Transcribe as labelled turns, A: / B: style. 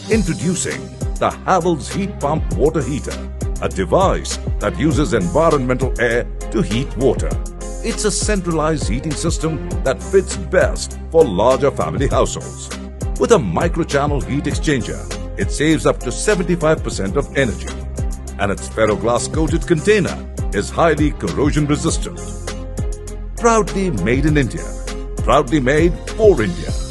A: Introducing the Havells Heat Pump Water Heater, a device that uses environmental air to heat water. It's a centralized heating system that fits best for larger family households. With a microchannel heat exchanger, it saves up to 75% of energy. And its ferroglass coated container is highly corrosion resistant. Proudly made in India. Proudly made for India.